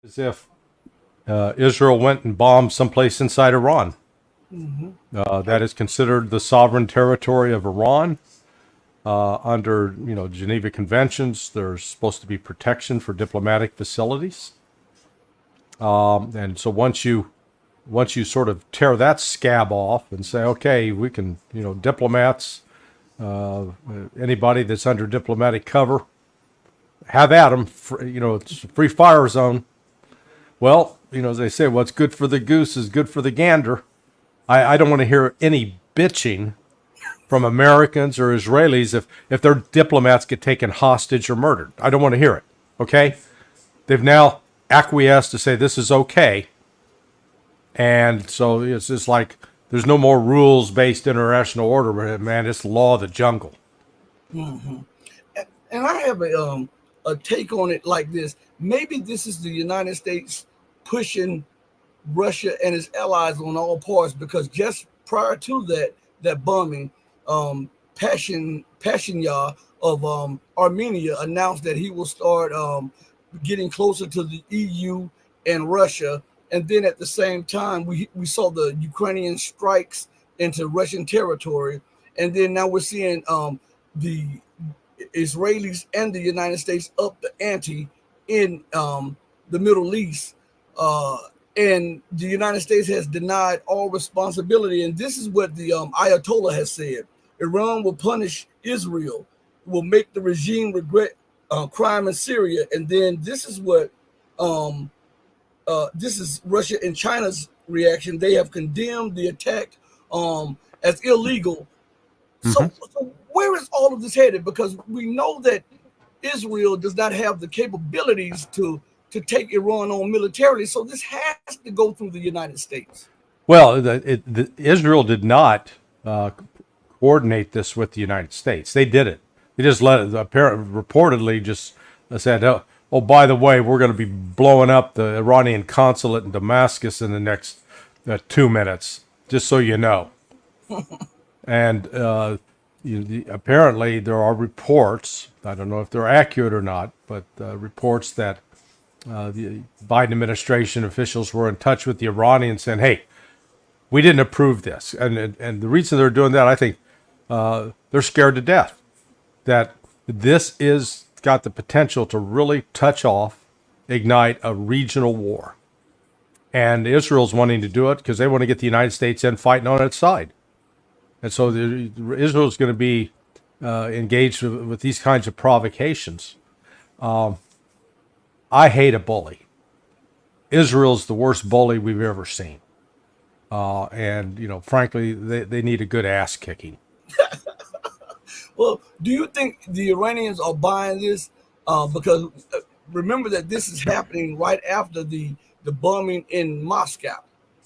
As if Israel went and bombed someplace inside Iran. That is considered the sovereign territory of Iran under Geneva Conventions. There's supposed to be protection for diplomatic facilities, and so once you sort of tear that scab off and say, okay, we can, diplomats, anybody that's under diplomatic cover, have at them. It's a free fire zone. Well, as they say, what's good for the goose is good for the gander. I don't want to hear any bitching from Americans or Israelis if their diplomats get taken hostage or murdered. I don't want to hear it. Okay? They've now acquiesced to say this is okay. And so it's just like there's no more rules-based international order, man. It's law of the jungle. And I have a take on it like this. Maybe this is the United States pushing Russia and its allies on all parts, because just prior to that bombing, Pashinya of Armenia announced that he will start getting closer to the EU and Russia. And then at the same time, we saw the Ukrainian strikes into Russian territory. And then now we're seeing the Israelis and the United States up the ante in the Middle East. And the United States has denied all responsibility. And this is what the Ayatollah has said. Iran will punish Israel, will make the regime regret crime in Syria. And then this is what this is Russia and China's reaction. They have condemned the attack as illegal. So where is all of this headed? Because we know that Israel does not have the capabilities to take Iran on militarily. So this has to go through the United States. Well, Israel did not coordinate this with the United States. They did it. They just let it, reportedly just said, oh, by the way, we're going to be blowing up the Iranian consulate in Damascus in the next 2 minutes, just so you know. And apparently there are reports, I don't know if they're accurate or not, but reports that the Biden administration officials were in touch with the Iranians saying, hey, we didn't approve this. And the reason they're doing that, I think they're scared to death that this is got the potential to really ignite a regional war. And Israel's wanting to do it because they want to get the United States in fighting on its side. And so Israel's going to be engaged with these kinds of provocations. I hate a bully. Israel's the worst bully we've ever seen. And frankly, they need a good ass kicking. Well, do you think the Iranians are buying this? Because remember that this is happening right after the bombing in Moscow.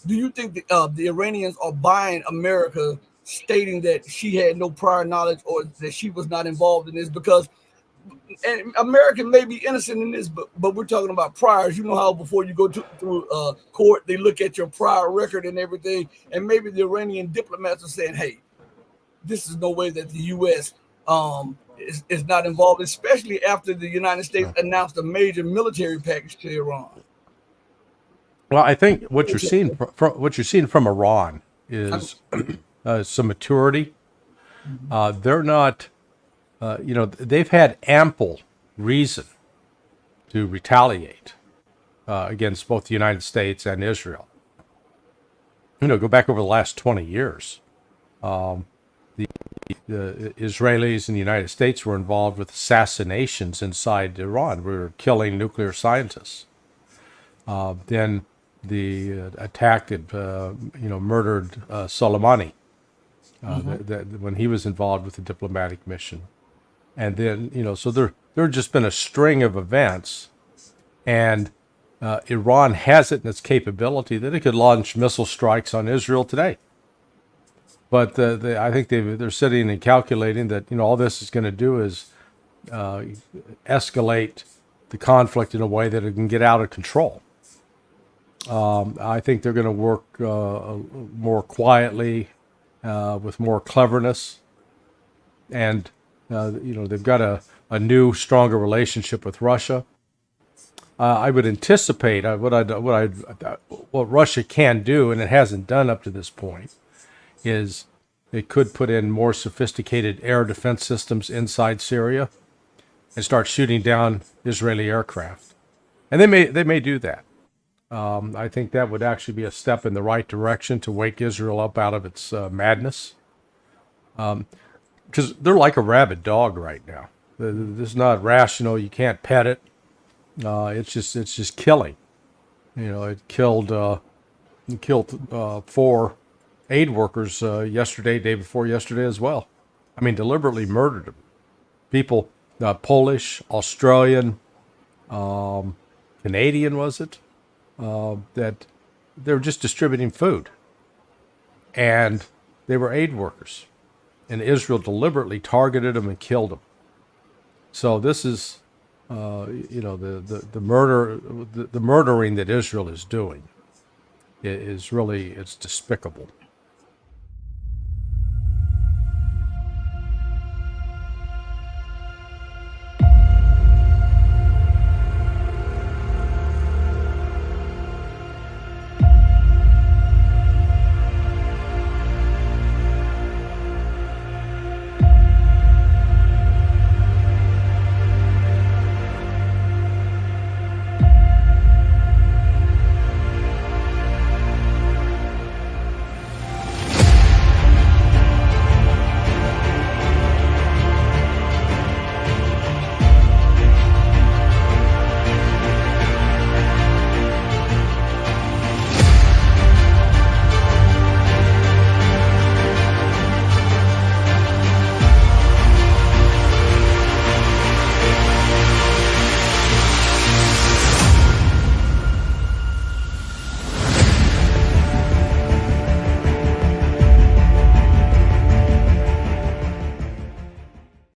Do you think the Iranians are buying America stating that she had no prior knowledge or that she was not involved in this? Because and America may be innocent in this, but we're talking about priors. You know how before you go through court, they look at your prior record and everything, and maybe the Iranian diplomats are saying, hey, this is no way that the U.S. Is not involved, especially after the United States announced a major military package to Iran. Well, I think what you're seeing from Iran is some maturity. They're not, they've had ample reason to retaliate against both the United States and Israel. Go back over the last 20 years. The Israelis and the United States were involved with assassinations inside Iran. We were killing nuclear scientists. Then the attack that murdered Soleimani when he was involved with the diplomatic mission, and then so there have just been a string of events, and Iran has it in its capability that it could launch missile strikes on Israel today. But I think they're sitting and calculating that all this is going to do is escalate the conflict in a way that it can get out of control. I think they're going to work more quietly, with more cleverness, and they've got a new, stronger relationship with Russia. I would anticipate what Russia can do, and it hasn't done up to this point, is it could put in more sophisticated air defense systems inside Syria and start shooting down Israeli aircraft. And they may do that. I think that would actually be a step in the right direction to wake Israel up out of its madness, because they're like a rabid dog right now. This is not rational. You can't pet it. It's just killing. It killed 4 aid workers yesterday, day before yesterday as well. I mean, deliberately murdered them. People, Polish, Australian, Canadian, was it? That they were just distributing food, and they were aid workers, and Israel deliberately targeted them and killed them. So this is, the murder, the murdering that Israel is doing is really, it's despicable.